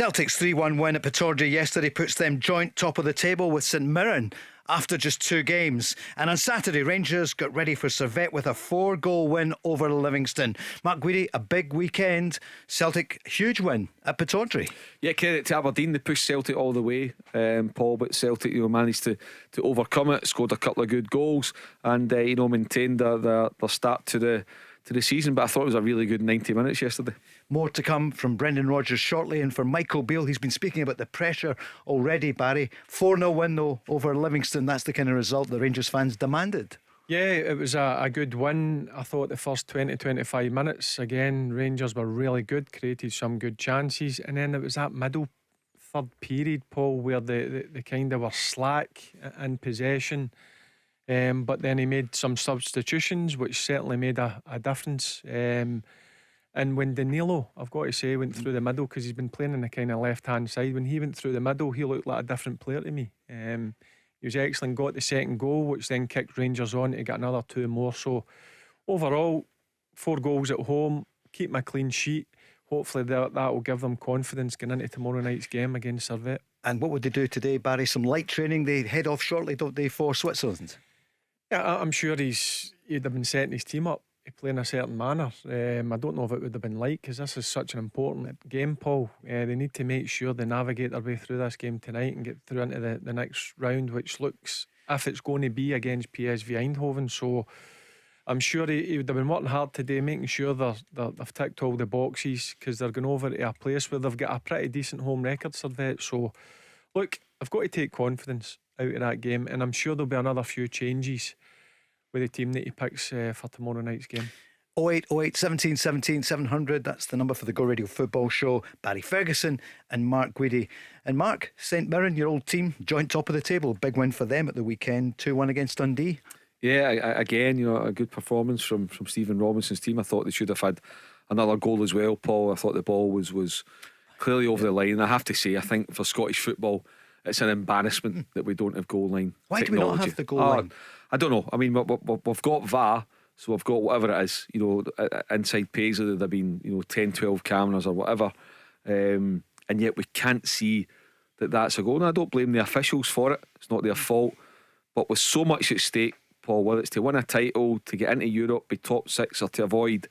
Celtic's 3-1 win at Pittodrie yesterday puts them joint top of the table with St Mirren after just 2 games. And on Saturday, Rangers got ready for Servette with a 4-goal win over Livingston. Mark Guidi, a big weekend. Celtic, huge win at Pittodrie. Yeah, credit to Aberdeen. They pushed Celtic all the way, Paul, but Celtic managed to overcome it, scored a couple of good goals, and maintained their start to the season. But I thought it was a really good 90 minutes yesterday. More to come from Brendan Rodgers shortly. And for Michael Beale, he's been speaking about the pressure already, Barry. 4-0 win though over Livingston. That's the kind of result the Rangers fans demanded. Yeah, it was a good win. I thought the first 20-25 minutes, again, Rangers were really good, created some good chances, and then it was that middle third period, Paul, where they kind of were slack in possession. But then he made some substitutions which certainly made a difference. And when Danilo, I've got to say, went through the middle, because he's been playing on the kind of left hand side, when he went through the middle, he looked like a different player to me. He was excellent, got the second goal, which then kicked Rangers on to get another 2 more. So overall, 4 goals at home, keep my clean sheet. Hopefully that will give them confidence going into tomorrow night's game against Servette. And what would they do today, Barry? Some light training. They head off shortly, don't they, for Switzerland? Yeah, I'm sure he'd have been setting his team up to play in a certain manner. I don't know if it would have been like, because this is such an important game, Paul. They need to make sure they navigate their way through this game tonight and get through into the next round, which looks, if it's going to be against PSV Eindhoven. So I'm sure he would have been working hard today, making sure they've ticked all the boxes, because they're going over to a place where they've got a pretty decent home record, Servette. So look, I've got to take confidence out of that game, and I'm sure there'll be another few changes with the team that he picks for tomorrow night's game. 0808 17 17 700. That's the number for the Go Radio Football Show. Barry Ferguson and Mark Guidi. And Mark, St Mirren, your old team, joint top of the table. Big win for them at the weekend, 2-1 against Dundee. Yeah, again, a good performance from Stephen Robinson's team. I thought they should have had another goal as well, Paul. I thought the ball was clearly over the line. I have to say, I think for Scottish football, it's an embarrassment that we don't have goal line Why technology. do we not have the goal line? I don't know. I mean, we've got VAR, so we've got whatever it is, inside Paisley, there'd have been 10, 12 cameras or whatever, and yet we can't see that's a goal. And I don't blame the officials for it, it's not their fault. But with so much at stake, Paul, whether it's to win a title, to get into Europe, be top 6, or to avoid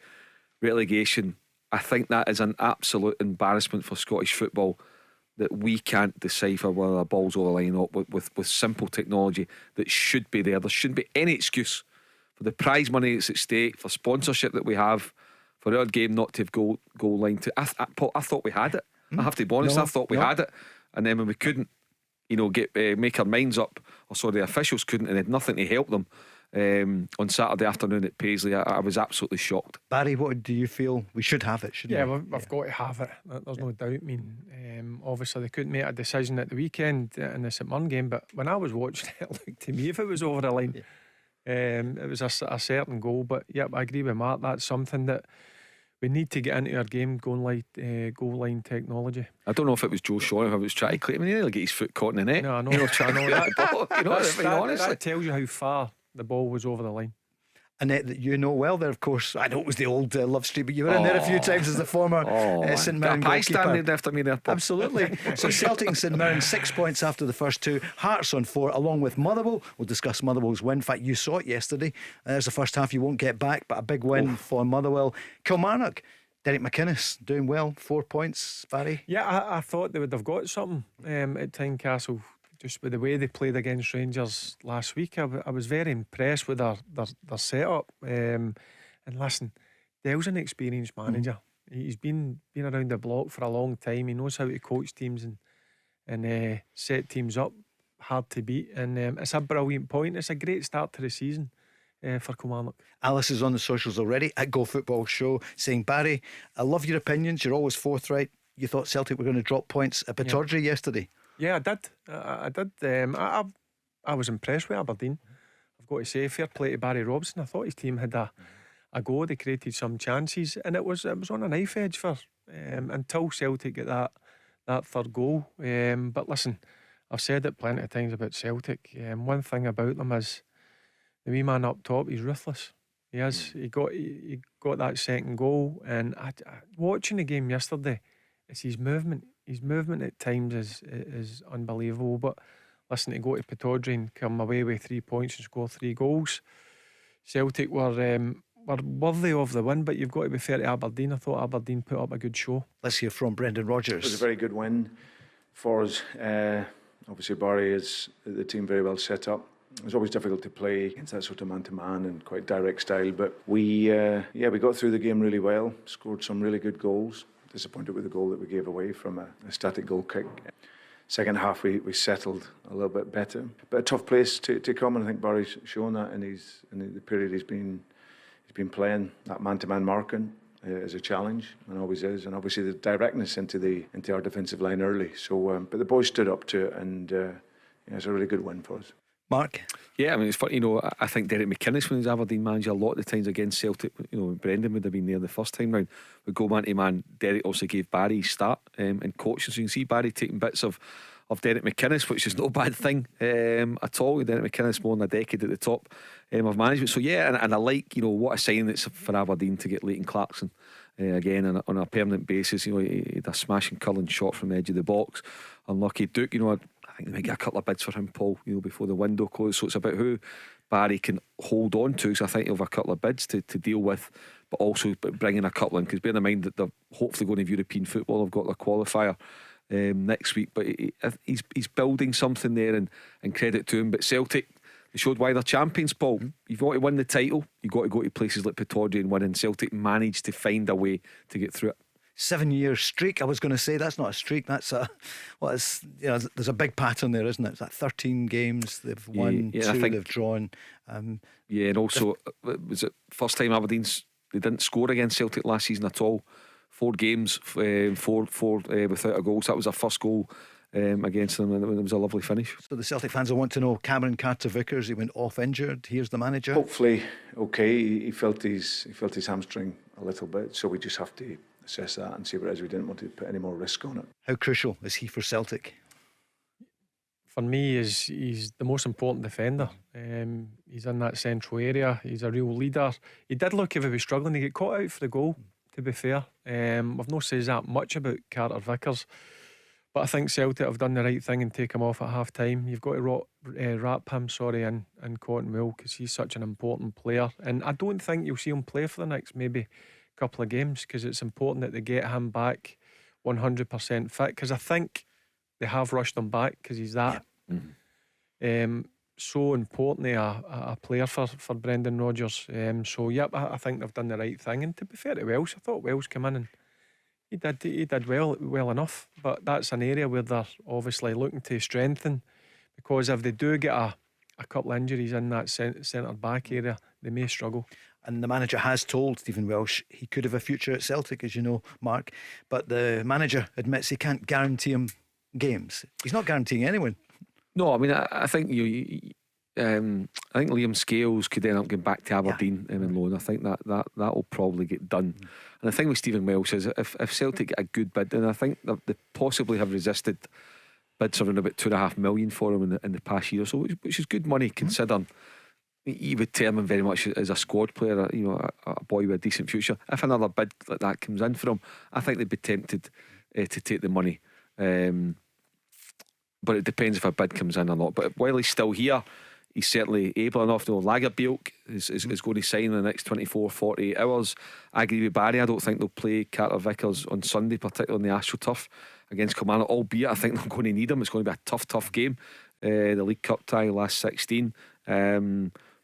relegation, I think that is an absolute embarrassment for Scottish football, that we can't decipher whether a ball's over the line or not with simple technology that should be there. There shouldn't be any excuse for the prize money that's at stake, for sponsorship that we have, for our game not to have goal line. Paul, I thought we had it. I have to be honest, I thought we had it. And then when we couldn't make our minds up, or so the officials couldn't, and had nothing to help them on Saturday afternoon at Paisley, I was absolutely shocked. Barry, what do you feel? We should have it, shouldn't we? We've got to have it. There's no doubt. I mean, obviously they couldn't make a decision at the weekend in the St Mirren game, but when I was watching it, it looked to me, if it was over the line, it was a certain goal. But I agree with Mark. That's something that we need to get into our game, goal line technology. I don't know if it was Joe Shaw, if it was trying to claim. I mean, he nearly get his foot caught in the net. No, I know. Trying to get the ball. That tells you how far the ball was over the line. Annette, that you know well there, of course. I know it was the old Love Street, but you were in there a few times as the former St Mirren goalkeeper. standing after me there, Paul. Absolutely. So Celtic and St Mirren 6 points after the first 2, Hearts on 4 along with Motherwell. We'll discuss Motherwell's win. In fact, you saw it yesterday. There's the first half you won't get back, but a big win for Motherwell. Kilmarnock, Derek McInnes doing well, 4 points. Barry? Yeah, I thought they would have got something at Tynecastle, just with the way they played against Rangers last week. I was very impressed with their setup. And listen, Dell's an experienced manager. He's been around the block for a long time. He knows how to coach teams and set teams up hard to beat. And it's a brilliant point. It's a great start to the season for Kilmarnock. Alice is on the socials already at Go Football Show saying, Barry, I love your opinions, you're always forthright. You thought Celtic were going to drop points at Pittodrie yesterday. Yeah, I did. I did. I was impressed with Aberdeen. I've got to say, fair play to Barry Robson. I thought his team had a go. They created some chances, and it was on a knife edge for until Celtic get that third goal. But listen, I've said it plenty of times about Celtic. One thing about them is the wee man up top. He's ruthless. He is. He got that second goal, and watching the game yesterday, it's his movement. his movement at times is unbelievable. But listen, to go to Pittodrie and come away with 3 points and score 3 goals, Celtic were worthy of the win. But you've got to be fair to Aberdeen. I thought Aberdeen put up a good show. Let's hear from Brendan It was a Rodgers. very good win for us. Obviously, Barry is the team very well set up. It's always difficult to play against that sort of man-to-man and quite direct style. But we got through the game really well. Scored some really good goals. Disappointed with the goal that we gave away from a static goal kick. Second half, we settled a little bit better. But a tough place to come, and I think Barry's shown that in the period he's been playing. That man-to-man marking is a challenge, and always is. And obviously the directness into our defensive line early. So, but the boys stood up to it, and it's a really good win for us. Mark? Yeah, I mean, it's funny, I think Derek McInnes, when he was Aberdeen manager, a lot of the times against Celtic, Brendan would have been there the first time round, would go man to man. Derek also gave Barry his start and coaching. So you can see Barry taking bits of Derek McInnes, which is no bad thing at all. Derek McInnes more than a decade at the top of management. So yeah, and I like, what a sign it's for Aberdeen to get Leighton Clarkson again on a permanent basis. He had a smashing curling shot from the edge of the box. Unlucky Duke, I think they might get a couple of bids for him, Paul, before the window closes. So it's about who Barry can hold on to. So I think he'll have a couple of bids to deal with, but also bringing a couple in, because bear in mind that they're hopefully going to European football. They've got their qualifier next week, but he's building something there, and credit to him. But Celtic, they showed why they're champions, Paul. You've got to win the title, you've got to go to places like Pittodrie and win, and Celtic managed to find a way to get through it. 7-year streak. I was going to say that's not a streak. That's there's a big pattern there, isn't it? It's like 13 games they've won, yeah, 2 I think they've drawn. Yeah, and also was it first time they didn't score against Celtic last season at all. 4 games, four without a goal. So that was our first goal against them, and it was a lovely finish. So the Celtic fans will want to know, Cameron Carter-Vickers, he went off injured. Here's the manager. Hopefully, okay. He felt his hamstring a little bit, so we just have to assess that and see what it is. We didn't want to put any more risk on it. How crucial is he for Celtic? For me, he's the most important defender. He's in that central area. He's a real leader. He did look if he was struggling to get caught out for the goal, to be fair. I've not said that much about Carter Vickers, but I think Celtic have done the right thing and take him off at half time. You've got to wrap him in cotton wool, because he's such an important player, and I don't think you'll see him play for the next maybe couple of games, because it's important that they get him back 100% fit, because I think they have rushed him back because he's that so importantly a player for Brendan Rodgers. I think they've done the right thing. And to be fair to Welsh, I thought Welsh came in and he did well enough, but that's an area where they're obviously looking to strengthen, because if they do get a couple of injuries in that centre back area, they may struggle. And the manager has told Stephen Welsh he could have a future at Celtic, as you know, Mark. But the manager admits he can't guarantee him games. He's not guaranteeing anyone. No, I mean, I think I think Liam Scales could end up going back to Aberdeen in loan. I think that will probably get done. And the thing with Stephen Welsh is, if Celtic get a good bid, and I think they possibly have resisted bids around about $2.5 million for him in the past year or so, which is good money considering. He would term him very much as a squad player, a boy with a decent future. If another bid like that comes in for him, I think they'd be tempted to take the money. But it depends if a bid comes in or not. But while he's still here, he's certainly able enough to know Lagerbielke is going to sign in the next 24-48 hours. I agree with Barry. I don't think they'll play Carter Vickers on Sunday, particularly on the AstroTurf against Kilmarnock, albeit I think they're going to need him. It's going to be a tough game. The League Cup tie last 16.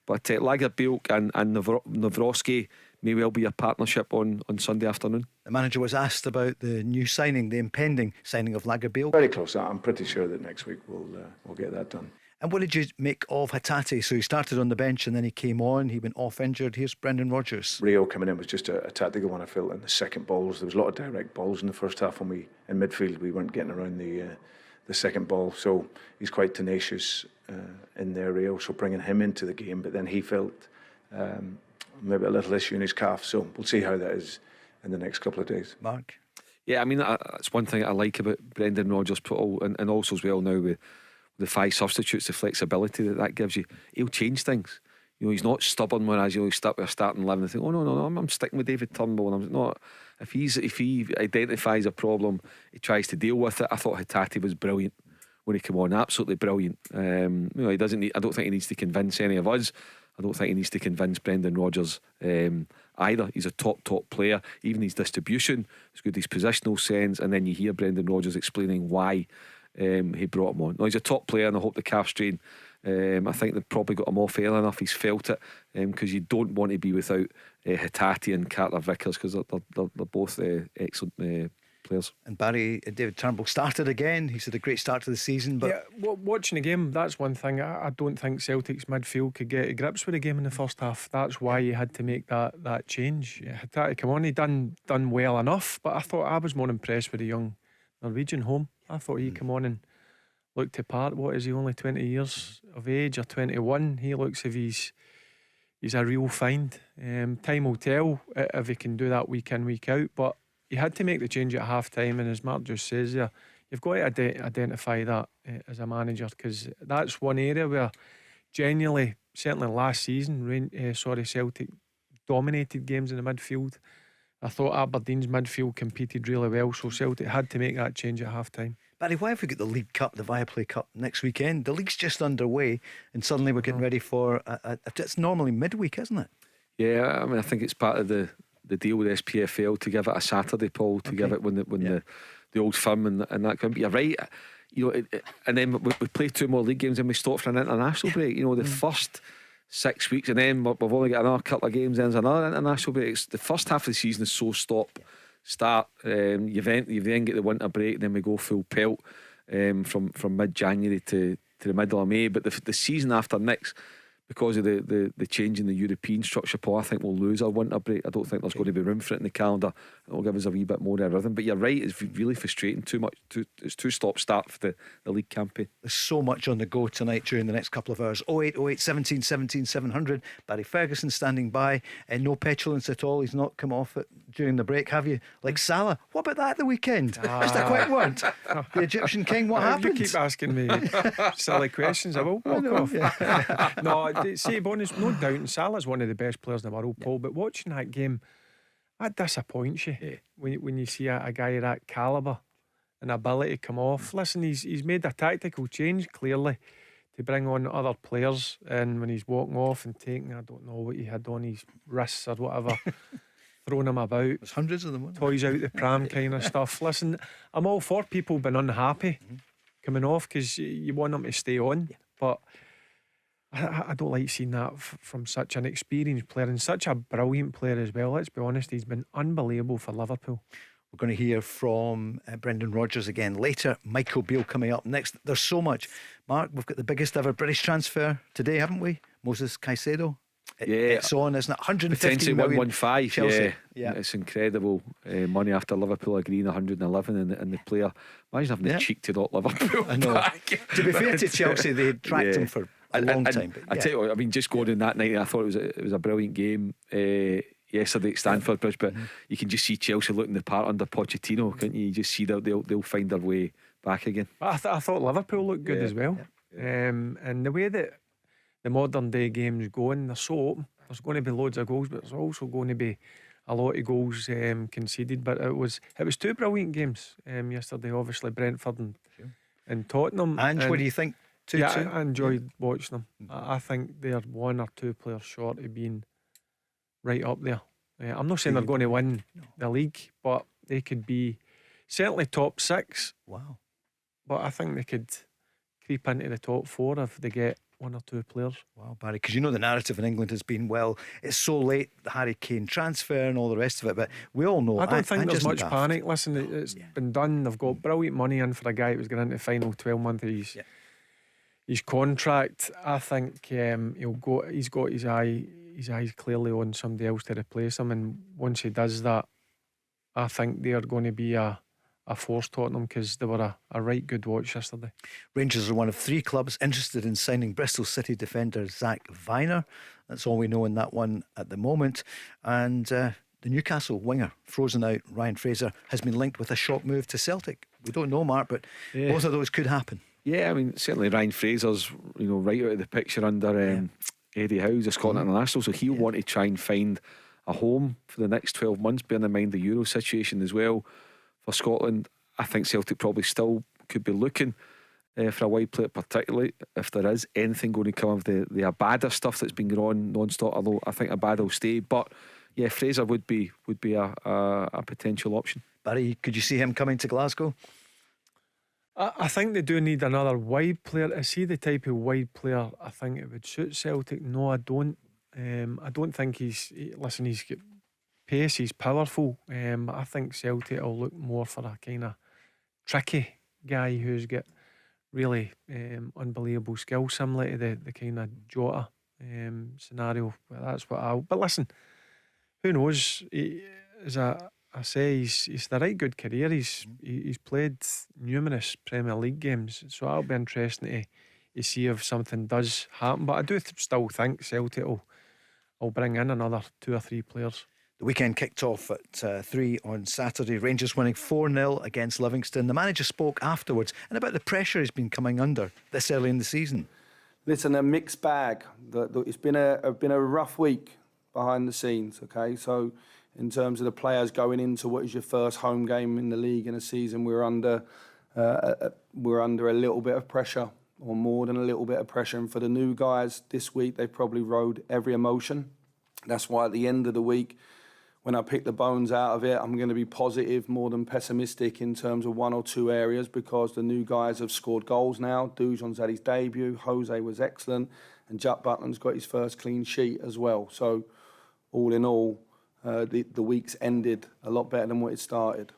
But Lagerbielke and Nawrocki may well be a partnership on Sunday afternoon. The manager was asked about the new signing, the impending signing of Lagerbielke. Very close. I'm pretty sure that next week we'll get that done. And what did you make of Hatate? So he started on the bench and then he came on. He went off injured. Here's Brendan Rodgers. Rio coming in was just a tactical one, I felt, in the second balls. There was a lot of direct balls in the first half, and in midfield we weren't getting around the second ball. So he's quite tenacious in there, Rio. So bringing him into the game, but then he felt maybe a little issue in his calf. So we'll see how that is in the next couple of days. Mark? Yeah, I mean, that's one thing I like about Brendan Rodgers, and also as well now with the 5 substitutes, the flexibility that gives you. He'll change things. You know, he's not stubborn. Whereas you know, he's stuck with a starting 11 and think, oh no, I'm sticking with David Turnbull. And I'm not. If he identifies a problem, he tries to deal with it. I thought Hatate was brilliant when he came on, absolutely brilliant. You know, he doesn't need, I don't think he needs to convince any of us. I don't think he needs to convince Brendan Rodgers either. He's a top player. Even his distribution is good, his positional sense. And then you hear Brendan Rodgers explaining why he brought him on. No, he's a top player, and I hope the calf strain, I think they've probably got him off early enough. He's felt it, because you don't want to be without Hatate and Carter Vickers, because they're both excellent players. And Barry, David Turnbull started again. He's had a great start to the season, but yeah, watching the game, that's one thing. I don't think Celtic's midfield could get to grips with the game in the first half. That's why he had to make that change. Yeah, Hatate come on, he done well enough, but I was more impressed with the young Norwegian home. I thought he come on and looked the part. What is he, only 20 years of age or 21? He looks as if he's a real find. Time will tell if he can do that week in, week out, but he had to make the change at half time, and as Mark just says there, you've got to identify that as a manager, because that's one area where genuinely, certainly last season, Celtic dominated games in the midfield. I thought Aberdeen's midfield competed really well, so Celtic had to make that change at half time. Barry, why have we got the League Cup, the Viaplay Cup next weekend? The league's just underway, and suddenly we're getting ready for it's normally midweek, isn't it? Yeah, I mean, I think it's part of the deal with SPFL to give it a Saturday, Paul, to give it when the old firm and that can be. You're right, you know, and then we play 2 more league games and we stop for an international break. You know, the first 6 weeks, and then we've only got another couple of games. Then there's another international break. It's the first half of the season is so start. You then get the winter break, then we go full pelt from mid-January to the middle of May. But the season after next, because of the change in the European structure, Paul, I think we'll lose our winter break. I don't think there's going to be room for it in the calendar. It'll give us a wee bit more of a rhythm. But you're right, it's really frustrating. It's too stop-start for the league campaign. There's so much on the go tonight during the next couple of hours. 0808 17 17 700. Barry Ferguson standing by, and no petulance at all. He's not come off it during the break, have you? Like Salah. What about that at the weekend? Just a quick word. The Egyptian king, what happened? You keep asking me silly questions, I will walk off. Yeah. No, see, bonus, no doubt Salah's one of the best players in the world, Paul, but watching that game, that disappoints you when you see a guy of that calibre and ability come off. Listen, he's made a tactical change clearly to bring on other players, and when he's walking off and taking, I don't know what he had on his wrists or whatever, throwing him about. There's hundreds of them, toys out the pram kind of stuff. Listen, I'm all for people being unhappy coming off, because you want them to stay on, but I don't like seeing that from such an experienced player and such a brilliant player as well. Let's be honest, he's been unbelievable for Liverpool. We're going to hear from Brendan Rodgers again later. Michael Beale coming up next. There's so much. Mark, we've got the biggest ever British transfer today, haven't we? Moses Caicedo. It's on, isn't it? 150 million. 115. Chelsea. Yeah, it's incredible money after Liverpool agreeing 111, and the player, imagine having the cheek to not Liverpool. I know. To be fair to Chelsea, they tracked him for a long time. But I tell you what, I mean, just going in that night, I thought it was a brilliant game yesterday at Stamford Bridge. But you can just see Chelsea looking the part under Pochettino, can't you? You just see that they'll find their way back again. I thought Liverpool looked good as well. And the way that the modern day game's going, they're so open. There's going to be loads of goals, but there's also going to be a lot of goals conceded. But it was 2 brilliant games yesterday. Obviously Brentford and Tottenham. And what do you think? 2-2? Yeah, I enjoyed watching them. I think they're 1 or 2 players short of being right up there. I'm not saying they're going to win the league, but they could be certainly top 6. Wow. But I think they could creep into the top 4 if they get 1 or 2 players. Wow, Barry, because you know the narrative in England has been, well, it's so late, the Harry Kane transfer and all the rest of it, but we all know. I don't think there's much panic. Listen, it's been done. They've got brilliant money in for a guy who was going into the final 12 months of his contract. I think he's got his eyes clearly on somebody else to replace him, and once he does that, I think they're going to be a force, Tottenham, because they were a right good watch yesterday. Rangers are one of 3 clubs interested in signing Bristol City defender Zach Viner. That's all we know in that one at the moment. And the Newcastle winger, frozen out Ryan Fraser, has been linked with a shock move to Celtic. We don't know, Mark, but both of those could happen. Yeah, I mean, certainly Ryan Fraser's right out of the picture under Eddie Howe, the Scotland international, so he'll want to try and find a home for the next 12 months, bearing in mind the Euro situation as well for Scotland. I think Celtic probably still could be looking for a wide player, particularly if there is anything going to come of the Abada stuff that's been going on non-stop, although I think Abada will stay. But yeah, Fraser would be a potential option. Barry, could you see him coming to Glasgow? I think they do need another wide player. I see the type of wide player I think it would suit Celtic. No, I don't. I don't think he's got pace, he's powerful. I think Celtic will look more for a kind of tricky guy who's got really unbelievable skill, similar to the kind of Jota scenario. Well, that's what but listen, who knows? As I say, he's the right good career. He's played numerous Premier League games, so it'll be interesting to see if something does happen. But I do still think Celtic will bring in another 2 or 3 players. The weekend kicked off at 3 on Saturday. Rangers winning 4-0 against Livingston. The manager spoke afterwards and about the pressure he's been coming under this early in the season. Listen, a mixed bag. It's been a rough week behind the scenes. Okay, so in terms of the players going into what is your first home game in the league in a season, we're under a little bit of pressure, or more than a little bit of pressure. And for the new guys this week, they've probably rode every emotion. That's why at the end of the week, when I pick the bones out of it, I'm going to be positive more than pessimistic in terms of 1 or 2 areas, because the new guys have scored goals now. Dujon's had his debut, Jose was excellent, and Jack Butland's got his first clean sheet as well. So all in all, the week's ended a lot better than what it started.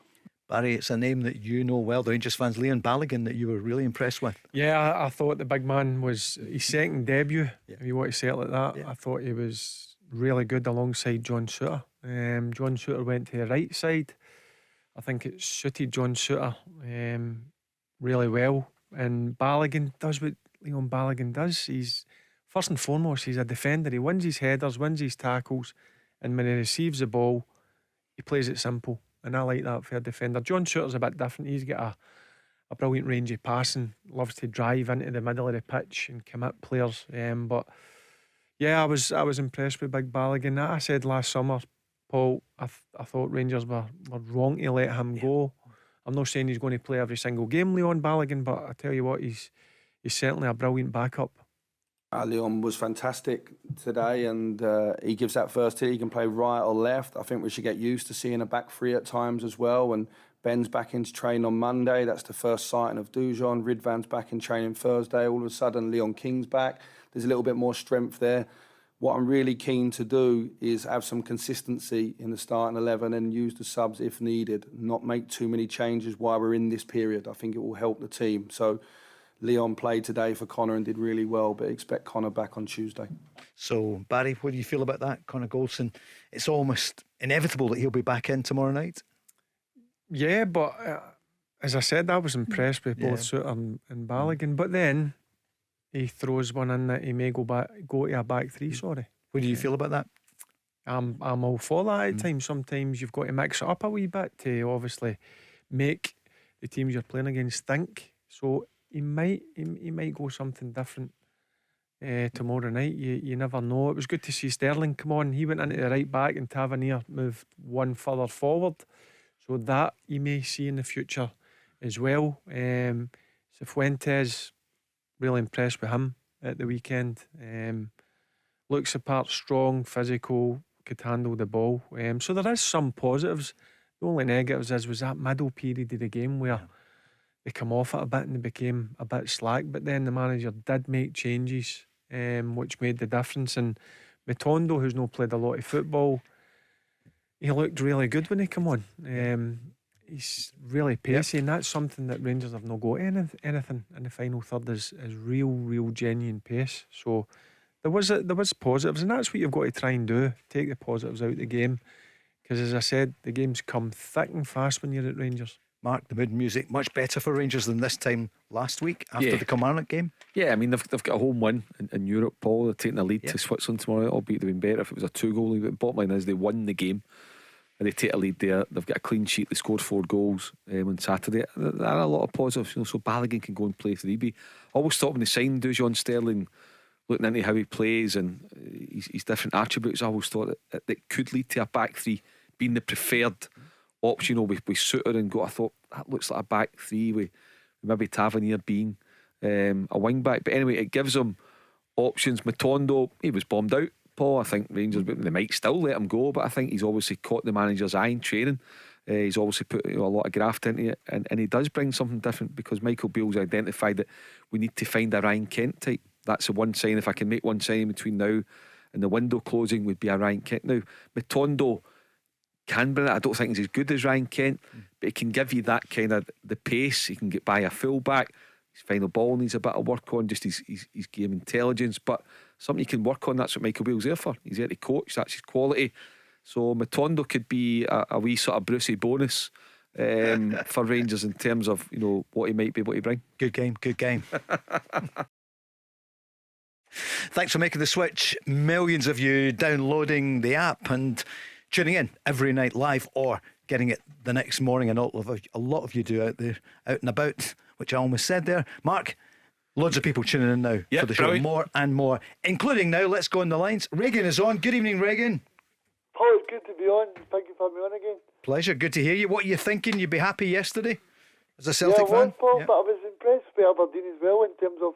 Barry, it's a name that you know well, the Rangers fans, Leon Balogun, that you were really impressed with. Yeah, I thought the big man was his second debut, if you want to say it like that. Yeah. I thought he was really good alongside John Souttar. John Souttar went to the right side. I think it suited John Souttar really well. And Balogun does what Leon Balogun does. He's first and foremost, he's a defender. He wins his headers, wins his tackles, and when he receives the ball, he plays it simple. And I like that for a defender. John Souttar's a bit different. He's got a brilliant range of passing, loves to drive into the middle of the pitch and commit players. But yeah, I was impressed with Big Balogun. I said last summer, Paul, I thought Rangers were wrong to let him go. I'm not saying he's going to play every single game, Leon Balogun, but I tell you what, he's certainly a brilliant backup. Leon was fantastic today, and he gives that first hit. He can play right or left. I think we should get used to seeing a back three at times as well. And Ben's back into training on Monday. That's the first sighting of Dujon. Ridvan's back in training Thursday. All of a sudden, Leon King's back. There's a little bit more strength there. What I'm really keen to do is have some consistency in the starting 11 and use the subs if needed, not make too many changes while we're in this period. I think it will help the team. So Leon played today for Connor and did really well, but expect Connor back on Tuesday. So, Barry, what do you feel about that? Connor Goldson, it's almost inevitable that he'll be back in tomorrow night. Yeah, but as I said, I was impressed with both Souttar and Balogun. But then he throws one in that he may go to a back three. Sorry. What do you feel about that? I'm all for that at times. Sometimes you've got to mix it up a wee bit to obviously make the teams you're playing against think. So he might go something different tomorrow night. You never know. It was good to see Sterling come on. He went into the right back and Tavernier moved one further forward. So that you may see in the future as well. Cifuentes, really impressed with him at the weekend. Looks apart, strong, physical, could handle the ball. So there is some positives. The only negatives was that middle period of the game where they come off it a bit and they became a bit slack. But then the manager did make changes, which made the difference. And Matondo, who's not played a lot of football, he looked really good when he came on. He's really pacey, and that's something that Rangers have not got anything in the final third is real genuine pace. So there was positives, and that's what you've got to try and do, take the positives out of the game, because as I said, the games come thick and fast when you're at Rangers. Mark, the mood music much better for Rangers than this time last week after the Kilmarnock game. Yeah, I mean they've got a home win in Europe, Paul. They're taking the lead to Switzerland tomorrow. Albeit they've been better if it was a 2-goal lead. But bottom line is they won the game and they take a lead there. They've got a clean sheet. They scored 4 goals on Saturday. There are a lot of positives, so Balogun can go and play 3B. Always thought when they signed Dujon, Sterling looking into how he plays and his different attributes, I always thought that could lead to a back three being the preferred option. You know, with Suter and I thought that looks like a back three with maybe Tavernier being a wing back. But anyway, it gives him options. Matondo, he was bombed out, Paul. I think Rangers, they might still let him go, but I think he's obviously caught the manager's eye in training. He's obviously put a lot of graft into it, and he does bring something different, because Michael Beale's identified that we need to find a Ryan Kent type. That's the one sign. If I can make one sign between now and the window closing, would be a Ryan Kent. Now Matondo can bring it. I don't think he's as good as Ryan Kent, but he can give you that kind of the pace. He can get by a full back. His final ball needs a bit of work on, just his game intelligence, but something you can work on. That's what Michael Beale's there for. He's there to coach. That's his quality. So Matondo could be a wee sort of Brucey bonus for Rangers in terms of, you know, what he might be able to bring. Good game. Thanks for making the switch. Millions of you downloading the app and tuning in every night live, or getting it the next morning. And a lot of you do out there, out and about, which I almost said there. Mark, loads of people tuning in now for the show. Brilliant. More and more, including now. Let's go on the lines. Reagan is on. Good evening, Reagan. Paul, it's good to be on. Thank you for having me on again. Pleasure. Good to hear you. What are you thinking? You'd be happy yesterday as a Celtic I was, fan? Paul, but I was impressed with Aberdeen as well, in terms of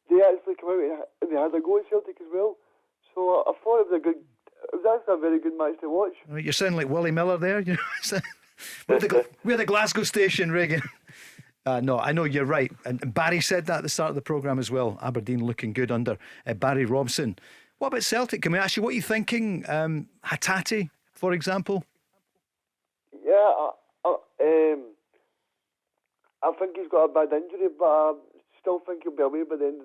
they actually came out and they had a go at Celtic as well. So I thought it was actually a very good match to watch. You sound like Willie Miller there. You know? We're the Glasgow station, Reagan. No, I know you're right. And Barry said that at the start of the programme as well. Aberdeen looking good under Barry Robson. What about Celtic? Can we ask you what you're thinking? Hatate, for example? Yeah, I think he's got a bad injury, but I still think he'll be away by the end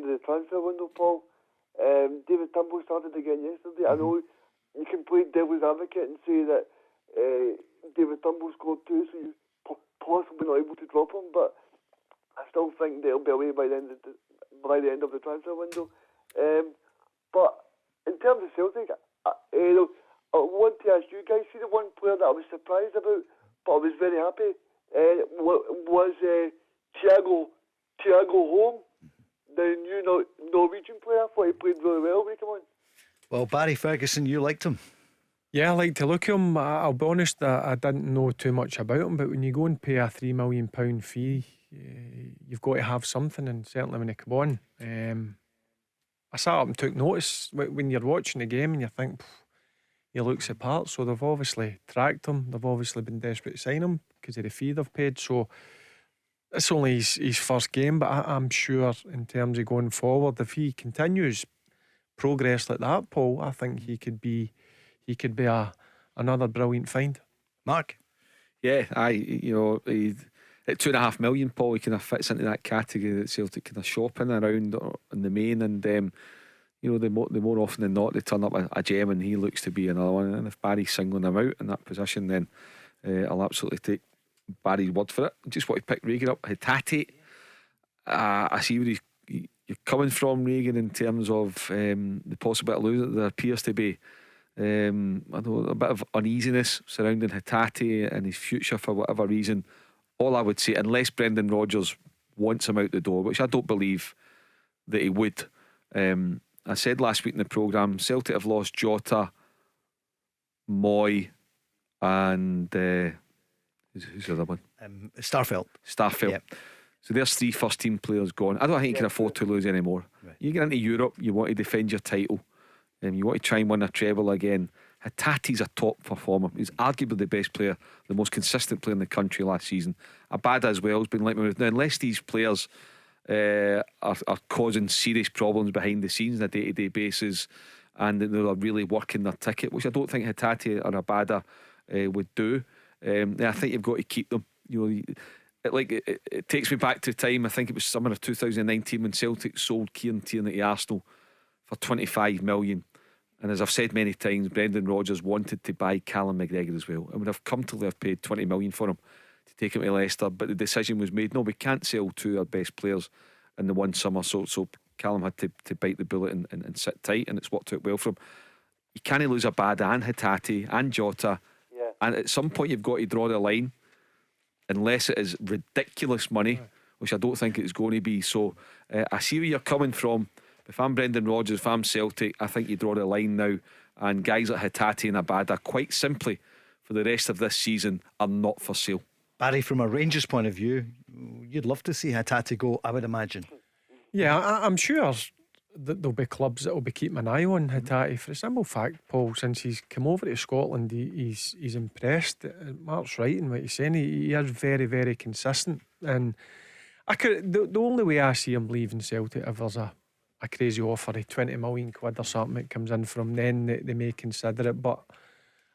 of the transfer window, Paul. David Turnbull started again yesterday. I know you can play devil's advocate and say that David Turnbull scored two, so you're possibly not able to drop him, but I still think they'll be away by the end of the transfer window. But in terms of Celtic, I want to ask you guys, see the one player that I was surprised about, but I was very happy, was Thiago Holm, the new Norwegian player. I thought he played really well when he came on. Well, Barry Ferguson, you liked him. Yeah, I like to look at him. I'll be honest, I didn't know too much about him, but when you go and pay a £3 million fee, you've got to have something, and certainly when he came on, I sat up and took notice when you're watching the game and you think, he looks the part. So they've obviously tracked him. They've obviously been desperate to sign him because of the fee they've paid. So it's only his first game, but I'm sure in terms of going forward, if he continues progress like that, Paul, I think he could be another brilliant find. Mark? Yeah, at $2.5 million, Paul, he kind of fits into that category that Celtic kind of shopping around in the main, and the more often than not they turn up a gem, and he looks to be another one. And if Barry's singling him out in that position, then I'll absolutely take Barry's word for it. Just want to pick Reagan up. Hatate, I see where you're coming from, Reagan, in terms of the possibility of losing. There appears to be I know a bit of uneasiness surrounding Hatate and his future for whatever reason. All I would say, unless Brendan Rodgers wants him out the door, which I don't believe that he would. I said last week in the programme, Celtic have lost Jota, Moy, and who's the other one? Starfelt. Yep. So there's 3 first team players gone. I don't think you can afford to lose anymore. Right. You get into Europe, you want to defend your title, you want to try and win a treble again. Hatate's a top performer. He's arguably the best player, the most consistent player in the country last season. Abada as well has been like now, unless these players are causing serious problems behind the scenes on a day-to-day basis, and they're really working their ticket, which I don't think Hatate or Abada would do. I think you've got to keep them. It takes me back to a time, I think it was summer of 2019, when Celtic sold Kieran Tierney to Arsenal for 25 million. And as I've said many times, Brendan Rodgers wanted to buy Callum McGregor as well, and would have comfortably have paid 20 million for him to take him to Leicester. But the decision was made, no, we can't sell 2 of our best players in the one summer. So Callum had to bite the bullet and sit tight, and it's worked out well for him. You can't lose Abada and Hatate and Jota. And at some point you've got to draw the line, unless it is ridiculous money, which I don't think it's going to be. So I see where you're coming from. If I'm Brendan Rodgers, if I'm Celtic, I think you draw the line now. And guys like Hatate and Abada, quite simply, for the rest of this season, are not for sale. Barry, from a Rangers point of view, you'd love to see Hatate go, I would imagine. Yeah, I'm sure that there'll be clubs that will be keeping an eye on Hatate for the simple fact, Paul, since he's come over to Scotland, he's impressed. Mark's right in what he's saying. He is very, very consistent. And the only way I see him leaving Celtic, if there's a crazy offer of 20 million quid or something that comes in from then, they may consider it. But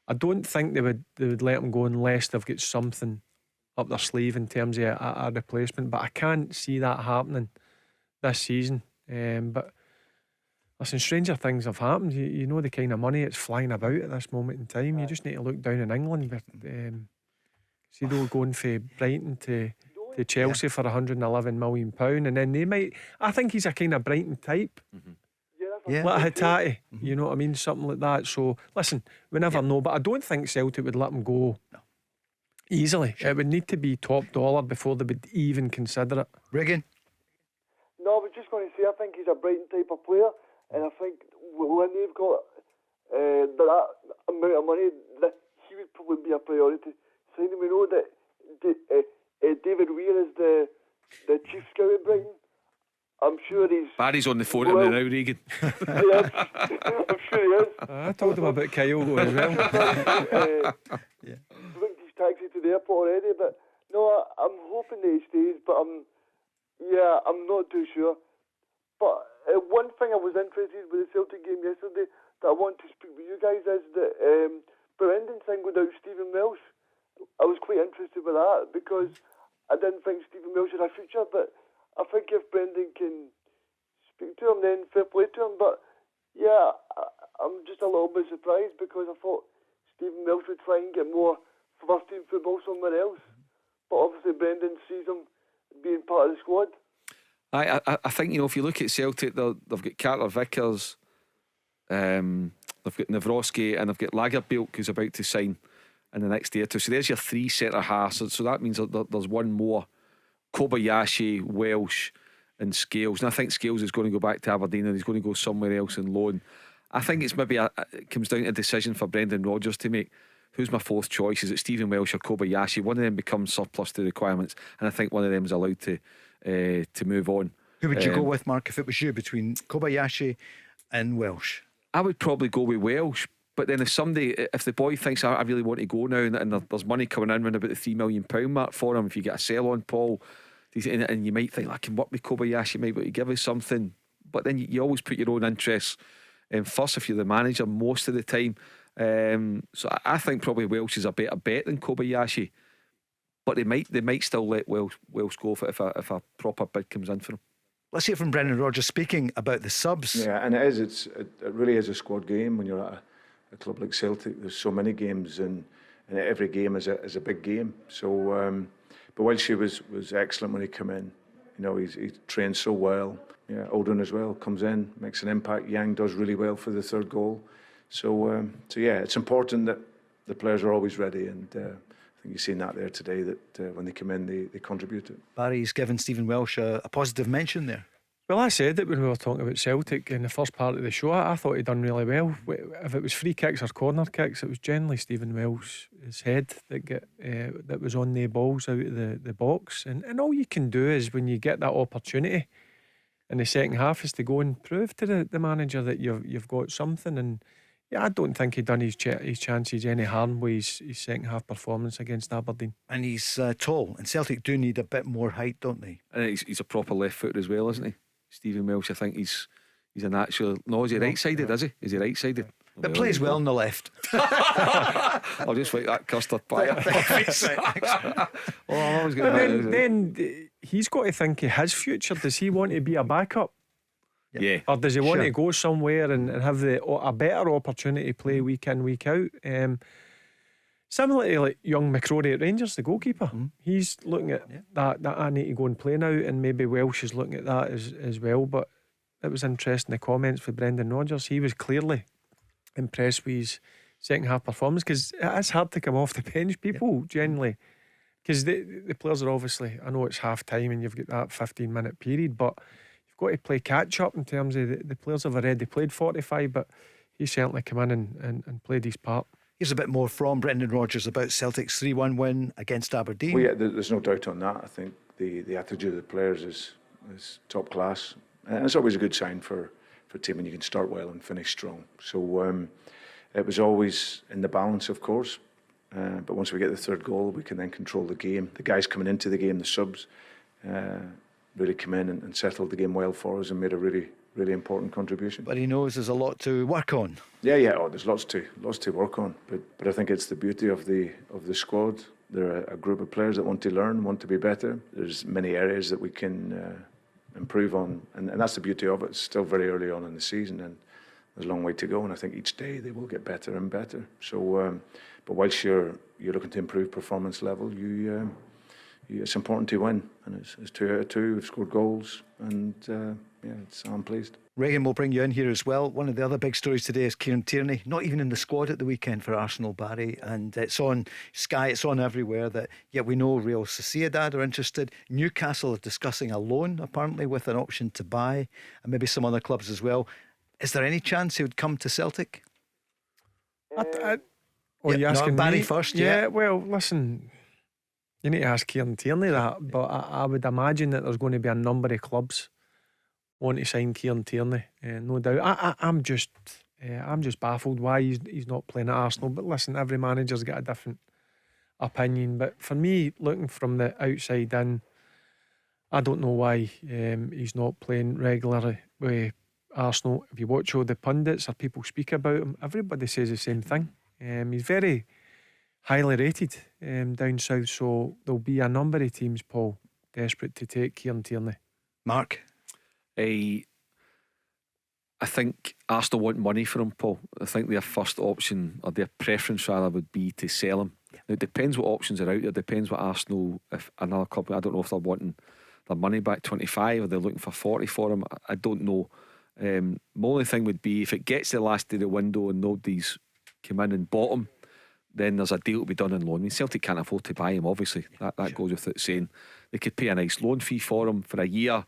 I don't think they would let him go unless they've got something up their sleeve in terms of a replacement. But I can't see that happening this season. But listen, stranger things have happened. You know the kind of money it's flying about at this moment in time. You just need to look down in England. But Sido going for Brighton to Chelsea for £111 million, and then they might. I think he's a kind of Brighton type. Yeah. Like Hatate, you know what I mean? Something like that. So listen, we never know. But I don't think Celtic would let him go easily. It would need to be top dollar before they would even consider it. Regan? No, I was just going to say, I think he's a Brighton type of player, and I think when they've got that amount of money, that he would probably be a priority. So we know that David Weir is the chief scout at Brighton. I'm sure he's... Barry's on the phone at me now, Regan. I'm sure he is. I told him about Kyogo as well. Booked his taxi to the airport already, but no, I'm hoping that he stays, but I'm not too sure. But one thing I was interested with the Celtic game yesterday that I want to speak with you guys is that Brendan singled out Stephen Welsh. I was quite interested with that because I didn't think Stephen Welsh had a future, but I think if Brendan can speak to him, then fair play to him. But yeah, I'm just a little bit surprised because I thought Stephen Welsh would try and get more first team football somewhere else. But obviously Brendan sees him being part of the squad. I think, you know, if you look at Celtic, they've got Carter Vickers, they've got Nawrocki, and they've got Lagerbielke who's about to sign in the next day or two. So there's your three centre halves. So that means that there's one more. Kobayashi, Welsh, and Scales. And I think Scales is going to go back to Aberdeen and he's going to go somewhere else in loan. I think it's maybe it comes down to a decision for Brendan Rodgers to make. Who's my fourth choice? Is it Stephen Welsh or Kobayashi? One of them becomes surplus to requirements, and I think one of them is allowed to move on. Who would you go with, Mark, if it was you, between Kobayashi and Welsh? I would probably go with Welsh. But then if the boy thinks I really want to go now, and there's money coming in around about the £3 million mark for him, if you get a sell on, Paul, and you might think I can work with Kobayashi, maybe to give us something. But then you always put your own interests first if you're the manager most of the time. So I think probably Welsh is a better bet than Kobayashi. But they might still let Welsh go if a proper bid comes in for him. Let's hear from Brendan Rodgers speaking about the subs. Yeah, and it really is a squad game when you're at a club like Celtic. There's so many games, and every game is a big game. So, but Welsh was excellent when he came in. You know, he trains so well. Yeah, Oldham as well comes in, makes an impact. Yang does really well for the third goal. So yeah, it's important that the players are always ready, and I think you've seen that there today. That when they come in, they contributed. Barry's given Stephen Welsh a positive mention there. Well, I said it when we were talking about Celtic in the first part of the show. I thought he'd done really well. If it was free kicks or corner kicks, it was generally Stephen Welsh's head that was on the balls out of the box. And all you can do is, when you get that opportunity in the second half, is to go and prove to the manager that you've got something. And yeah, I don't think he'd done his chances any harm with his second half performance against Aberdeen. And he's tall, and Celtic do need a bit more height, don't they? And he's a proper left footer as well, isn't he? Stephen Welsh, I think he's a natural. No, is he right sided? Is he? Is he right sided? But plays well on the left. I'll just like that custard pie. Then he's got to think of his future. Does he want to be a backup? Yeah. Or does he want to go somewhere and have a better opportunity to play week in, week out? Similar to like young McCrory at Rangers, the goalkeeper. He's looking at that I need to go and play now, and maybe Welsh is looking at that as well. But it was interesting, the comments for Brendan Rodgers. He was clearly impressed with his second half performance, because it's hard to come off the bench. People generally because the players are obviously, I know it's half time and you've got that 15-minute period, but you've got to play catch up in terms of the players have already played 45, but he certainly come in and played his part. Here's a bit more from Brendan Rodgers about Celtic's 3-1 win against Aberdeen. Well, yeah, there's no doubt on that. I think the attitude of the players is top class, and it's always a good sign for a team when you can start well and finish strong. So it was always in the balance, of course, but once we get the third goal, we can then control the game. The guys coming into the game, the subs, really come in and settled the game well for us and made a really important contribution. But he knows there's a lot to work on. Yeah. Oh, there's lots to work on. But I think it's the beauty of the squad. They're a group of players that want to learn, want to be better. There's many areas that we can improve on, and that's the beauty of it. It's still very early on in the season, and there's a long way to go. And I think each day they will get better and better. So, but whilst you're looking to improve performance level, it's important to win, and it's 2 out of 2. We've scored goals, and I'm pleased. Regan will bring you in here as well. One of the other big stories today is Kieran Tierney, not even in the squad at the weekend for Arsenal, Barry, and it's on Sky, it's on everywhere that, yet we know Real Sociedad are interested. Newcastle are discussing a loan, apparently, with an option to buy, and maybe some other clubs as well. Is there any chance he would come to Celtic? You asking Barry me? first, Yeah, well, listen, you need to ask Kieran Tierney that, but I would imagine that there's going to be a number of clubs want to sign Kieran Tierney, no doubt. I'm just baffled why he's not playing at Arsenal. But listen, every manager's got a different opinion. But for me, looking from the outside in, I don't know why he's not playing regularly with Arsenal. If you watch all the pundits or people speak about him, everybody says the same thing. He's very highly rated down south, so there'll be a number of teams, Paul, desperate to take Kieran Tierney. Mark? I think Arsenal want money for him, Paul. I think their first option, or their preference rather, would be to sell him. Now, it depends what options are out there. It depends what Arsenal, if another club, I don't know if they're wanting their money back 25 or they're looking for 40 for him. I don't know. My only thing would be if it gets to the last day of the window and nobody's come in and bought him, then there's a deal to be done on loan. I mean, Celtic can't afford to buy him, obviously. That goes without saying. They could pay a nice loan fee for him for a year,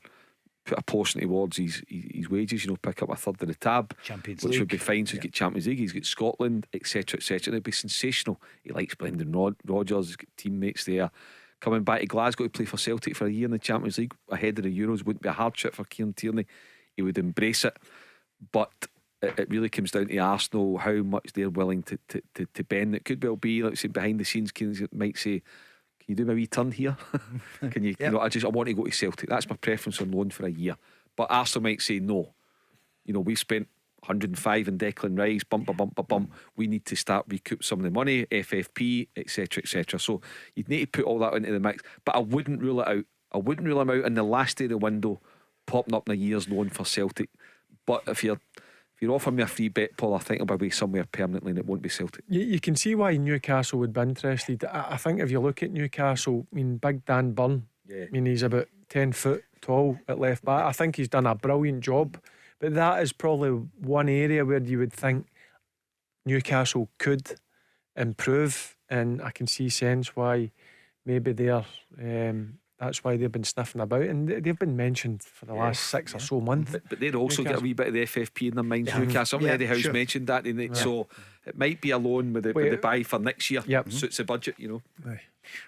put a portion towards his wages, pick up a third of the tab, Champions which League would be fine. So he's got Champions League, he's got Scotland, etc. It'd be sensational. He likes Brendan Rodgers, he's got teammates there. Coming back to Glasgow to play for Celtic for a year in the Champions League ahead of the Euros wouldn't be a hardship for Kieran Tierney. He would embrace it. But it really comes down to Arsenal, how much they're willing to bend. It could well be, like say, behind the scenes, Kieran might say, can you do my wee turn here? Can you? Yep. I want to go to Celtic. That's my preference on loan for a year. But Arsenal might say no. We've spent 105 in Declan Rice, bump. We need to start recoup some of the money, FFP, etc. So you'd need to put all that into the mix. But I wouldn't rule it out. I wouldn't rule him out in the last day of the window, popping up in a year's loan for Celtic. But if you're offering me a free bet, Paul, I think I'll be somewhere permanently and it won't be Celtic. You can see why Newcastle would be interested. I think if you look at Newcastle, Big Dan Burn, he's about 10 foot tall at left back. I think he's done a brilliant job, but that is probably one area where you would think Newcastle could improve, and I can see sense why maybe that's why they've been sniffing about, and they've been mentioned for the last 6 or so months. But they'd also get a wee bit of the FFP in their minds. Newcastle, Eddie Howe mentioned that, so it might be a loan with the buy for next year. Suits the budget, Right.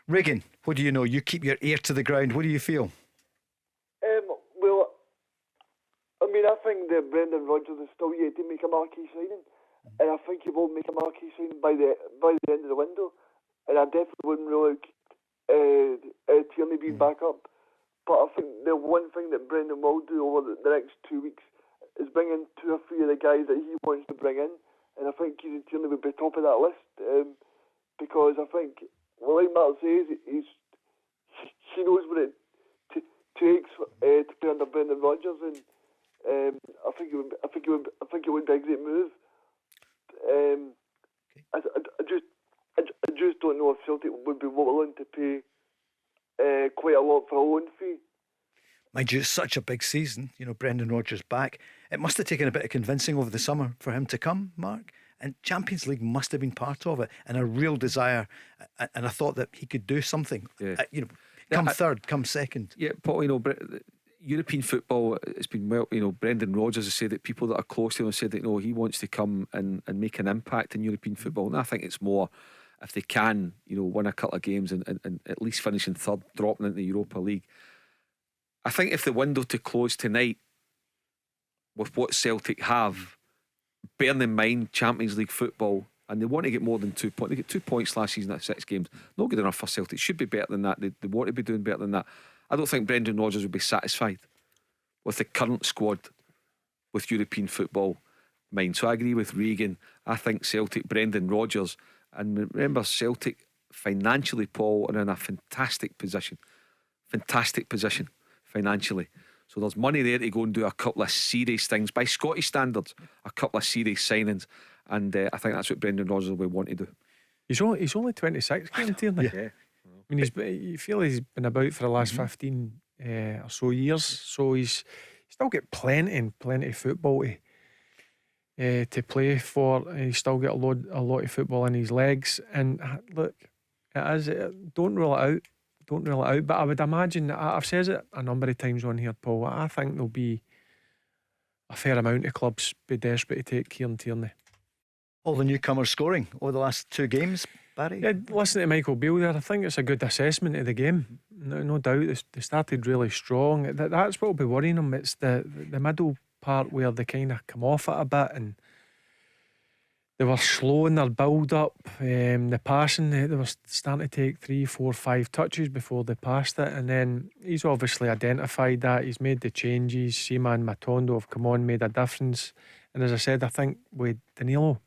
Regan, what do you know? You keep your ear to the ground. What do you feel? Well, I think that Brendan Rodgers is still yet to make a marquee signing, and I think he will make a marquee signing by the end of the window, and I definitely wouldn't rule out Tierney being back up. But I think the one thing that Brendan will do over the next 2 weeks is bring in 2 or 3 of the guys that he wants to bring in, and I think Kieran Tierney would be top of that list, because I think, well, like Mark says, he knows what it takes to play under Brendan Rodgers, and I think it would be a great move. I just don't know if Celtic would be willing to pay quite a lot for a loan fee. Mind you, it's such a big season. Brendan Rodgers back. It must have taken a bit of convincing over the summer for him to come, Mark. and Champions League must have been part of it, and a real desire. And I thought that he could do something. Yeah. Come Yeah, third, come second. Yeah, Paul, European football, it's been Brendan Rodgers has said that people that are close to him have said that he wants to come and make an impact in European football. And I think it's more if they can, win a couple of games and at least finishing third, dropping into the Europa League. I think if the window to close tonight with what Celtic have, bearing in mind Champions League football, and they want to get more than 2 points. They get 2 points last season at 6 games. Not good enough for Celtic. Should be better than that. They want to be doing better than that. I don't think Brendan Rodgers would be satisfied with the current squad with European football in mind. So I agree with Regan. I think Celtic, Brendan Rodgers, and remember Celtic financially, Paul, are in a fantastic position financially. So there's money there to go and do a couple of serious things by Scottish standards, a couple of serious signings, and I think that's what Brendan Rodgers will want to do. He's only 26, Kieran Tierney. Yeah. I mean, you feel he's been about for the last 15 or so years, so he's still got plenty of football to play for. He's still got a lot of football in his legs, and look, don't rule it out. Don't rule it out. But I would imagine, I've said it a number of times on here, Paul, I think there'll be a fair amount of clubs be desperate to take Kieran Tierney. All the newcomers scoring over the last 2 games, Barry. Yeah, listen to Michael Beale there. I think it's a good assessment of the game. No doubt. They started really strong. That's what will be worrying them. It's the middle part where they kind of come off it a bit, and they were slow in their build up. The passing, they were starting to take 3, 4, 5 touches before they passed it, and then he's obviously identified that. He's made the changes. Seaman, Matondo have come on, made a difference. And as I said, I think with Danilo,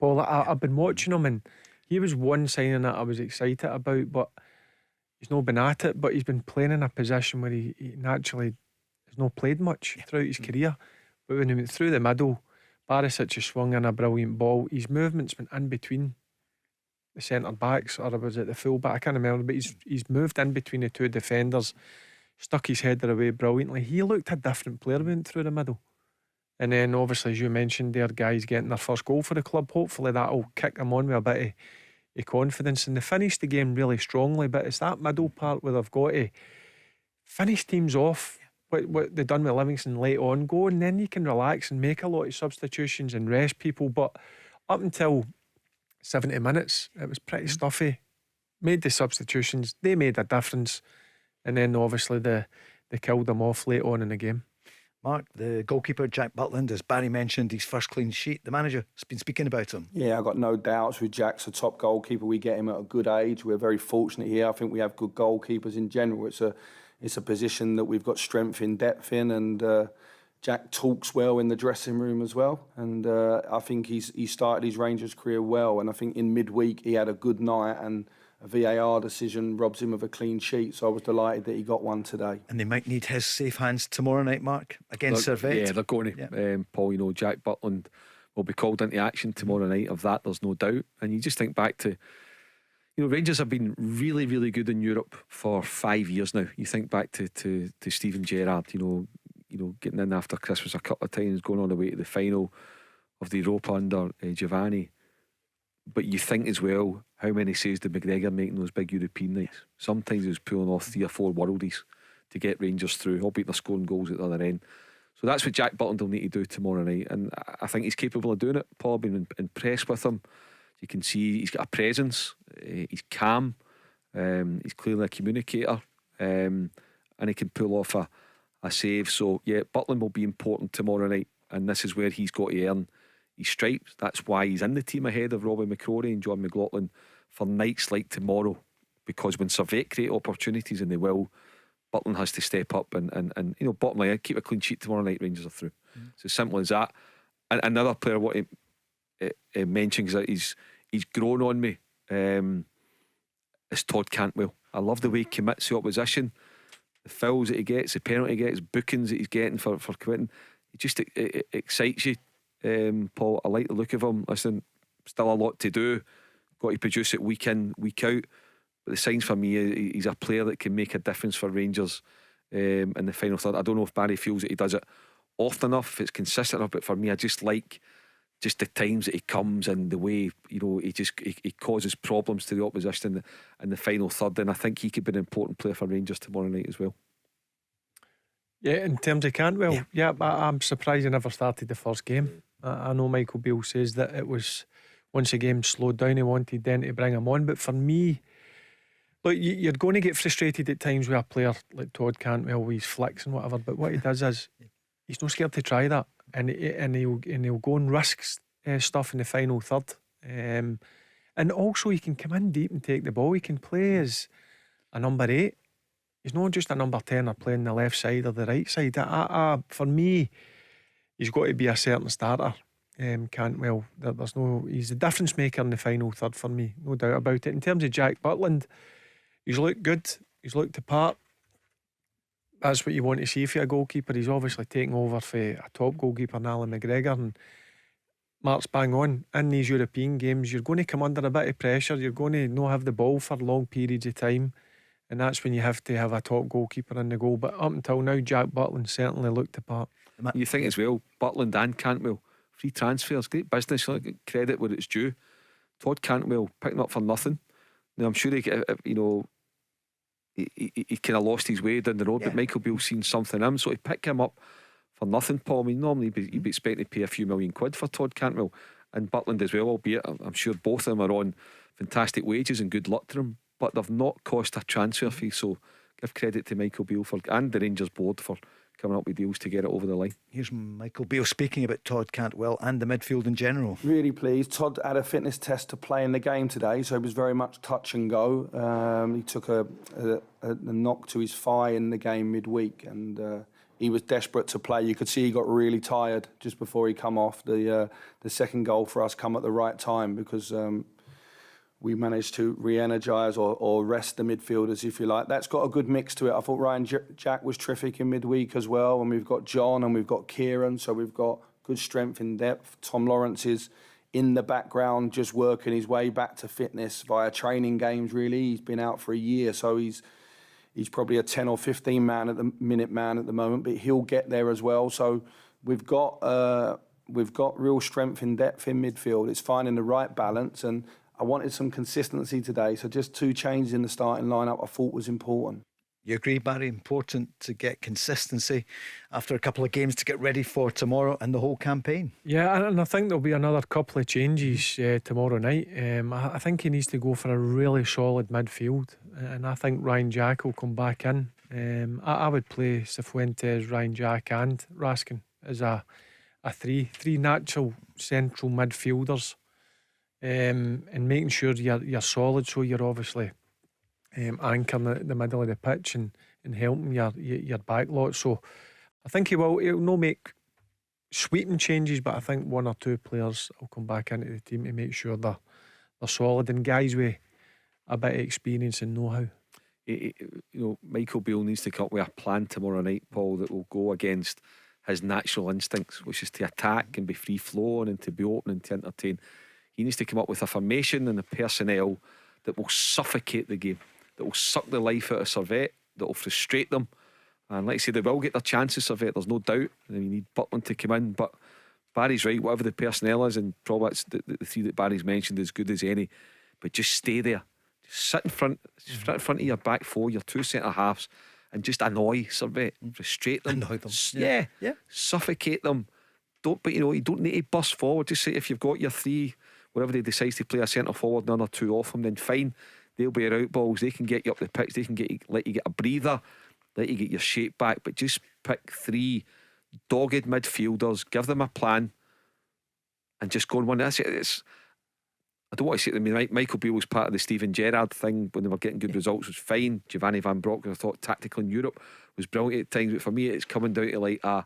Paul, I've been watching him, and he was one signing that I was excited about, but he's not been at it. But he's been playing in a position where he naturally has not played much throughout his career. But when he went through the middle, Barisic has swung in a brilliant ball. His movement's been in between the centre backs, or was it the full back? I can't remember, but he's moved in between the 2 defenders, stuck his header away brilliantly. He looked a different player when he went through the middle. And then obviously, as you mentioned, their guys getting their first goal for the club. Hopefully that'll kick them on with a bit of confidence. And they finished the game really strongly, but it's that middle part where they've got to finish teams off. What they've done with Livingston late on, go, and then you can relax and make a lot of substitutions and rest people. But up until 70 minutes, it was pretty stuffy. Made the substitutions, they made a difference, and then obviously they killed them off late on in the game. Mark, the goalkeeper Jack Butland, as Barry mentioned, his first clean sheet. The manager has been speaking about him. Yeah, I've got no doubts with Jack's a top goalkeeper. We get him at a good age. We're very fortunate here. I think we have good goalkeepers in general. It's a position that we've got strength in, depth in, and Jack talks well in the dressing room as well. And I think he started his Rangers career well. And I think in midweek he had a good night, and a VAR decision robs him of a clean sheet. So I was delighted that he got one today. And they might need his safe hands tomorrow night, Mark, against Servette. Yeah, they're going to. Paul, Jack Butland will be called into action tomorrow night. Of that, there's no doubt. And you just think back to, Rangers have been really, really good in Europe for 5 years now. You think back to Steven Gerrard, getting in after Christmas a couple of times, going all the way to the final of the Europa under Giovanni. But you think as well, how many saves did McGregor making those big European nights? Sometimes he was pulling off 3 or 4 worldies to get Rangers through, albeit they're scoring goals at the other end. So that's what Jack Butland will need to do tomorrow night, and I think he's capable of doing it. Paul, I've been impressed with him. You can see he's got a presence, he's calm, he's clearly a communicator, and he can pull off a save. So yeah, Butland will be important tomorrow night, and this is where he's got to earn his stripes. That's why he's in the team ahead of Robbie McCrory and John McLaughlin for nights like tomorrow, because when Servette create opportunities, and they will, Butland has to step up and bottom line, keep a clean sheet tomorrow night. Rangers are through. It's as simple as that. And another player what he mentions that he's grown on me is Todd Cantwell. I love the way he commits the opposition, the fouls that he gets, the penalty he gets, bookings that he's getting for quitting. It just excites you, Paul. I like the look of him. Listen, still a lot to do, got to produce it week in, week out, but the signs for me, he's a player that can make a difference for Rangers in the final third. I don't know if Barry feels that he does it often enough, if it's consistent enough, but for me, I just like just the times that he comes and the way, you know, he causes problems to the opposition in the final third. And I think he could be an important player for Rangers tomorrow night as well. Yeah, in terms of Cantwell, I'm surprised he never started the first game. I know Michael Beale says that it was once the game slowed down, he wanted then to bring him on. But for me, look, you're going to get frustrated at times with a player like Todd Cantwell with his flicks and whatever. But what he does is he's not scared to try that, and he'll go and risk stuff in the final third. And also he can come in deep and take the ball. He can play as a number 8. He's not just a number 10 or playing the left side or the right side. For me, he's got to be a certain starter. Cantwell, he's the difference maker in the final third for me, no doubt about it. In terms of Jack Butland, he's looked good, he's looked the part. That's what you want to see for a goalkeeper. He's obviously taking over for a top goalkeeper, Alan McGregor, and Mark's bang on. In these European games, you're going to come under a bit of pressure. You're going to not have the ball for long periods of time, and that's when you have to have a top goalkeeper in the goal. But up until now, Jack Butland certainly looked the part. You think as well, Butland and Cantwell, free transfers, great business, credit where it's due. Todd Cantwell picking up for nothing. Now I'm sure he kind of lost his way down the road, but Michael Beale seen something in him, so he picked him up for nothing, Paul. I mean, normally you'd be expecting to pay a few million quid for Todd Cantwell and Butland as well, albeit I'm sure both of them are on fantastic wages and good luck to them, but they've not cost a transfer fee. So give credit to Michael Beale and the Rangers board for coming up with deals to get it over the line. Here's Michael Beale speaking about Todd Cantwell and the midfield in general. Really pleased. Todd had a fitness test to play in the game today, so it was very much touch and go. He took a knock to his thigh in the game midweek, and he was desperate to play. You could see he got really tired just before he come off. The second goal for us come at the right time because we managed to re-energise or rest the midfielders, if you like. That's got a good mix to it. I thought Ryan Jack was terrific in midweek as well, and we've got John and we've got Kieran, so we've got good strength in depth. Tom Lawrence is in the background just working his way back to fitness via training games, really. He's been out for a year, so he's probably a 10 or 15 man at the moment, but he'll get there as well. So we've got real strength in depth in midfield. It's finding the right balance, and I wanted some consistency today, so just 2 changes in the starting lineup I thought was important. You agree, Barry? Important to get consistency after a couple of games to get ready for tomorrow and the whole campaign. Yeah, and I think there'll be another couple of changes tomorrow night. I think he needs to go for a really solid midfield, and I think Ryan Jack will come back in. I would play Cifuentes, Ryan Jack and Raskin as a three natural central midfielders. And making sure you're solid, so you're obviously anchoring the middle of the pitch and helping your back lot. So I think he'll not make sweeping changes, but I think 1 or 2 players will come back into the team to make sure they're solid, and guys with a bit of experience and know-how. Michael Beale needs to come up with a plan tomorrow night, Paul, that will go against his natural instincts, which is to attack and be free flowing and to be open and to entertain. He needs to come up with a formation and a personnel that will suffocate the game, that will suck the life out of Servette, that will frustrate them. And like I say, they will get their chances, Servette, there's no doubt. And you need Butland to come in, but Barry's right, whatever the personnel is, and probably it's the 3 that Barry's mentioned, as good as any, but just stay there. Just sit in front of your back 4, your 2 centre halves, and just annoy Servette, frustrate them. Annoy them. Yeah. Suffocate them. You don't need to burst forward. Just say if you've got your 3, wherever they decide to play a centre forward, another 2 off them, then fine. They'll be your out balls. They can get you up the pitch. They can let you get a breather, let you get your shape back. But just pick 3 dogged midfielders, give them a plan, and just go and win. That's it. I don't want to say that. Michael Beale was part of the Steven Gerrard thing when they were getting good results, was fine. Giovanni Van Bronckhorst, I thought tactical in Europe was brilliant at times, but for me it's coming down to like I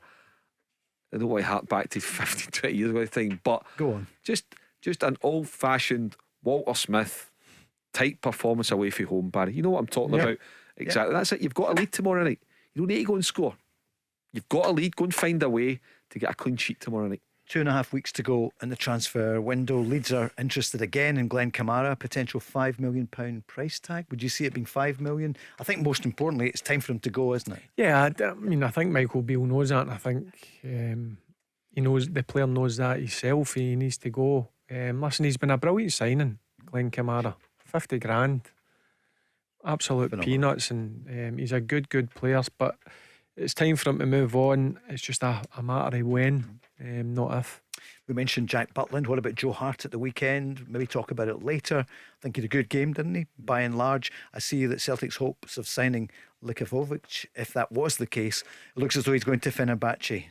don't want to hark back to 15, 20 years ago time, but go on. Just an old-fashioned Walter Smith type performance away from home, Barry. You know what I'm talking about? Exactly. That's it. You've got a lead tomorrow night. You don't need to go and score. You've got a lead. Go and find a way to get a clean sheet tomorrow night. 2.5 weeks to go in the transfer window. Leeds are interested again in Glenn Kamara, potential £5 million price tag. Would you see it being $5 million? I think most importantly, it's time for him to go, isn't it? Yeah, I mean, I think Michael Beale knows that, and I think he knows, the player knows that himself. He needs to go. Listen, he's been a brilliant signing, Glenn Kamara. 50 grand, absolute Phenomenal. peanuts, and he's a good player. But it's time for him to move on. It's just a matter of when, not if. We mentioned Jack Butland. What about Joe Hart at the weekend? Maybe talk about it later. I think he had a good game, didn't he? By and large, I see that Celtic's hopes of signing Likovovic, if that was the case, it looks as though he's going to Fenerbahce.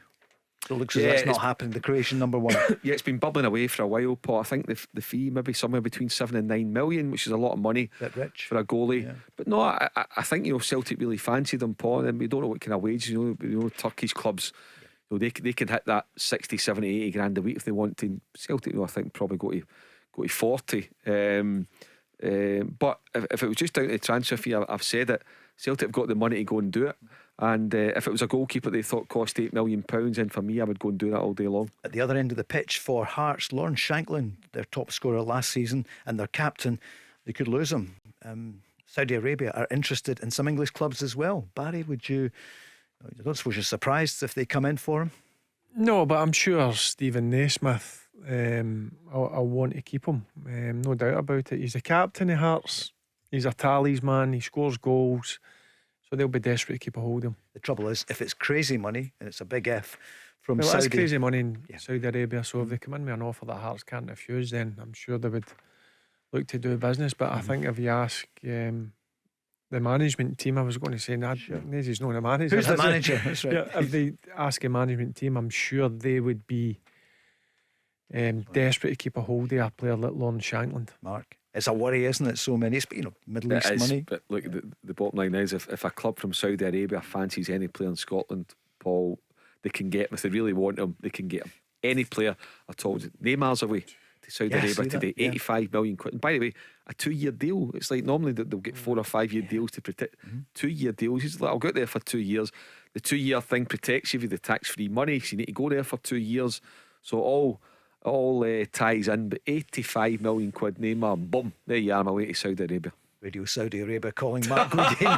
So it looks as though that's not it's- happening. The Croatian number one. Yeah, it's been bubbling away for a while, Paul. I think the fee maybe somewhere between 7 and 9 million, which is a lot of money Bit rich. for a goalie. Yeah. But no, I think Celtic really fancied him, Paul, and we don't know what kind of wages. Turkish clubs, they can hit that 60, 70, 80 grand a week if they want to. Celtic, I think probably go to 40. But if it was just down to the transfer fee, I've said it. Celtic have got the money to go and do it. And if it was a goalkeeper they thought cost £8 million, then for me I would go and do that all day long. At the other end of the pitch for Hearts, Lawrence Shanklin, their top scorer last season and their captain, they could lose him. Saudi Arabia are interested in some English clubs as well. Barry, I don't suppose you're surprised if they come in for him? No, but I'm sure Stephen Naismith I'll want to keep him. No doubt about it. He's the captain of Hearts. He's a talisman. He scores goals. So they'll be desperate to keep a hold of him. The trouble is, if it's crazy money, and it's a big if, from Well, that's Saudi. crazy money in Yeah. Saudi Arabia. So if they come in with an offer that Hearts can't refuse, then I'm sure they would look to do business. But I think if you ask the management team, I was going to say, he's not the manager. Who's the is he? manager? That's right. Yeah, if they ask a management team, I'm sure they would be desperate to keep a hold of a player like Lawrence Shanklin. Mark, it's a worry, isn't it? So many, it's, Middle East It is, money. but look, the bottom line is if a club from Saudi Arabia fancies any player in Scotland, Paul, they can get him. If they really want him, they can get him. Any player at all. Neymar's away to Saudi Yeah, I Arabia see that, today, yeah. 85 million quid. And by the way, a 2-year deal. It's like normally they'll get 4 or 5 year deals to protect. 2-year deals. He's like, I'll go there for 2 years. The 2-year thing protects you with the tax-free money, so you need to go there for 2 years. So all ties in. But 85 million quid, Neymar, boom, there you are, I'm away to Saudi Arabia. Radio Saudi Arabia calling Mark Goodin.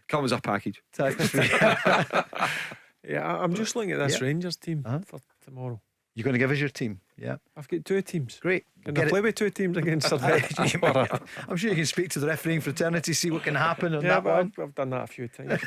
Comes a package. Tax-free. Yeah, I'm just looking at this Yeah. Rangers team Uh-huh. for tomorrow. You're going to give us your team? Yeah. I've got 2 teams. Great. Can Get I it. play with 2 teams against You Cervera? might- I'm sure you can speak to the refereeing fraternity, see what can happen on Yeah, that but one. I've done that a few times.